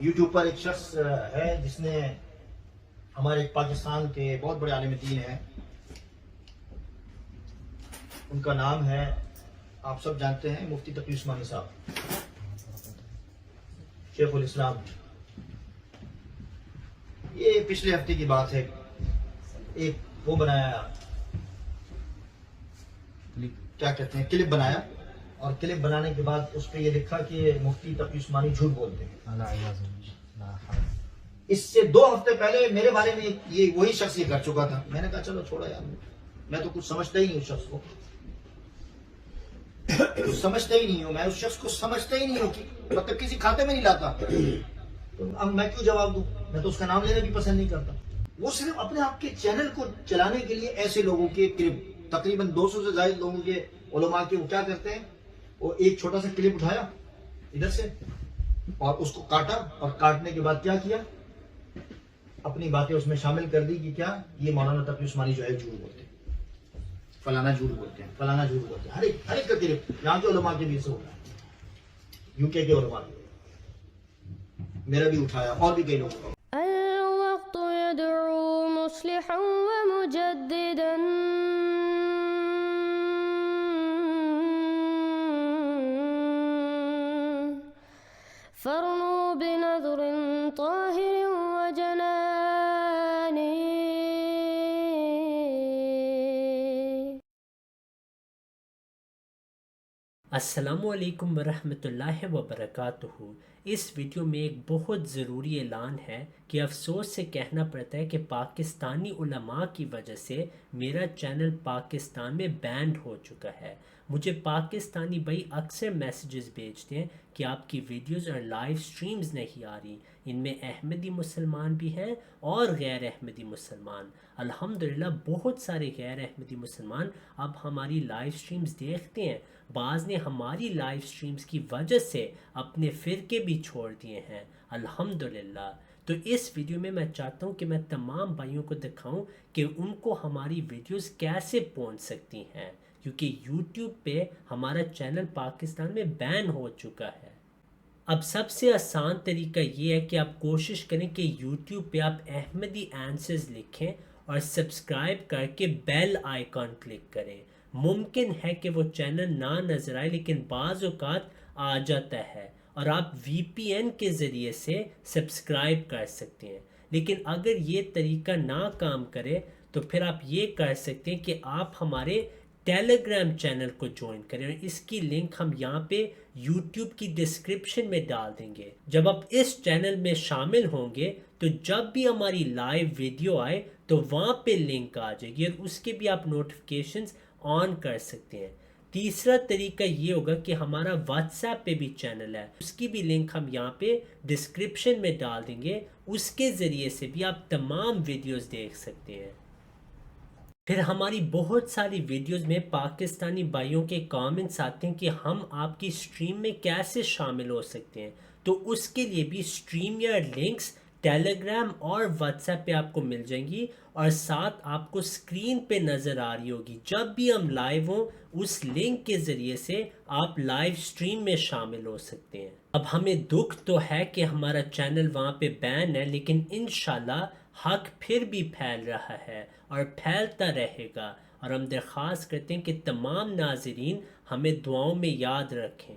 YouTube پر ایک شخص ہے جس نے ہمارے پاکستان کے بہت بڑے عالم دین ہیں، ان کا نام ہے، آپ سب جانتے ہیں، مفتی تقی عثمانی صاحب، شیخ الاسلام۔ یہ پچھلے ہفتے کی بات ہے، ایک وہ بنایا، کیا کہتے ہیں، کلپ بنایا، اور کلپ بنانے کے بعد اس پہ یہ لکھا کہ مفتی تقی عثمانی جھوٹ بولتے ہیں۔ اس سے 2 ہفتے پہلے میرے بارے میں یہ وہی شخص یہ کر چکا تھا۔ میں نے کہا چلو چھوڑا یار، میں تو کچھ سمجھتا ہی نہیں اس شخص کو، کچھ سمجھتا ہی نہیں ہوں، میں اس شخص کو سمجھتا ہی نہیں ہوں، کہ مطلب کسی کھاتے میں نہیں لاتا، تو اب میں کیوں جواب دوں؟ میں تو اس کا نام لینا بھی پسند نہیں کرتا۔ وہ صرف اپنے آپ کے چینل کو چلانے کے لیے ایسے لوگوں کے کلپ، تقریباً 200 سے زائد لوگوں کے علماء کے، وہ کیا کرتے ہیں، وہ ایک چھوٹا سا کلپ اٹھایا ادھر سے اور اس کو کاٹا، اور کاٹنے کے بعد کیا کیا، اپنی باتیں اس میں شامل کر دی کہ کیا یہ مولانا تقی عثمانی جو ہے جھوٹ بولتے ہیں، فلانا جھوٹ بولتے ہیں، فلانا جھوٹ بولتے ہیں، ہر ایک کا کلپ یہاں کے علماء کے بھی سے ہوتا ہے، UK کے علماء کے، میرا بھی اٹھایا اور بھی کئی لوگوں کا۔ الوقت يدعو مصلحا ومجددا فرنوا بنظر طاهر وجنان۔ السلام علیکم ورحمۃ اللہ وبرکاتہ۔ اس ویڈیو میں ایک بہت ضروری اعلان ہے کہ افسوس سے کہنا پڑتا ہے کہ پاکستانی علماء کی وجہ سے میرا چینل پاکستان میں بینڈ ہو چکا ہے۔ مجھے پاکستانی بھائی اکثر میسیجز بھیجتے ہیں کہ آپ کی ویڈیوز اور لائیو سٹریمز نہیں آ رہی، ان میں احمدی مسلمان بھی ہیں اور غیر احمدی مسلمان۔ الحمدللہ بہت سارے غیر احمدی مسلمان اب ہماری لائیو سٹریمز دیکھتے ہیں، بعض نے ہماری لائیو سٹریمز کی وجہ سے اپنے فرقے بھی چھوڑ دیے ہیں، الحمدللہ۔ تو اس ویڈیو میں چاہتا ہوں کہ میں تمام بھائیوں کو دکھاؤں کہ ان کو ہماری ویڈیوز کیسے پہنچ سکتی ہیں، کیونکہ یوٹیوب پہ ہمارا چینل پاکستان میں بین ہو چکا ہے۔ اب سب سے آسان طریقہ یہ ہے کہ آپ کوشش کریں کہ یوٹیوب پہ آپ احمدی آنسرز لکھیں اور سبسکرائب کر کے بیل آئیکن کلک کریں۔ ممکن ہے کہ وہ چینل نہ نظر آئے لیکن بعض اوقات آ جاتا ہے، اور آپ VPN کے ذریعے سے سبسکرائب کر سکتے ہیں۔ لیکن اگر یہ طریقہ نہ کام کرے تو پھر آپ یہ کر سکتے ہیں کہ آپ ہمارے ٹیلی گرام چینل کو جوائن کریں، اور اس کی لنک ہم یہاں پہ یوٹیوب کی ڈسکرپشن میں ڈال دیں گے۔ جب آپ اس چینل میں شامل ہوں گے تو جب بھی ہماری لائیو ویڈیو آئے تو وہاں پہ لنک آ جائے گی، اور اس کے بھی آپ نوٹیفیکیشنز آن کر سکتے ہیں۔ تیسرا طریقہ یہ ہوگا کہ ہمارا واٹس ایپ پہ بھی چینل ہے، اس کی بھی لنک ہم یہاں پہ ڈسکرپشن میں ڈال دیں گے، اس کے ذریعے سے بھی آپ تمام ویڈیوز دیکھ سکتے ہیں۔ پھر ہماری بہت ساری ویڈیوز میں پاکستانی بھائیوں کے کامنٹس آتے ہیں کہ ہم آپ کی سٹریم میں کیسے شامل ہو سکتے ہیں، تو اس کے لیے بھی سٹریم یا لنکس ٹیلی گرام اور واٹس ایپ پہ آپ کو مل جائیں گی، اور ساتھ آپ کو سکرین پہ نظر آ رہی ہوگی جب بھی ہم لائیو ہوں، اس لنک کے ذریعے سے آپ لائیو سٹریم میں شامل ہو سکتے ہیں۔ اب ہمیں دکھ تو ہے کہ ہمارا چینل وہاں پہ بین ہے، لیکن انشاءاللہ حق پھر بھی پھیل رہا ہے اور پھیلتا رہے گا، اور ہم درخواست کرتے ہیں کہ تمام ناظرین ہمیں دعاؤں میں یاد رکھیں۔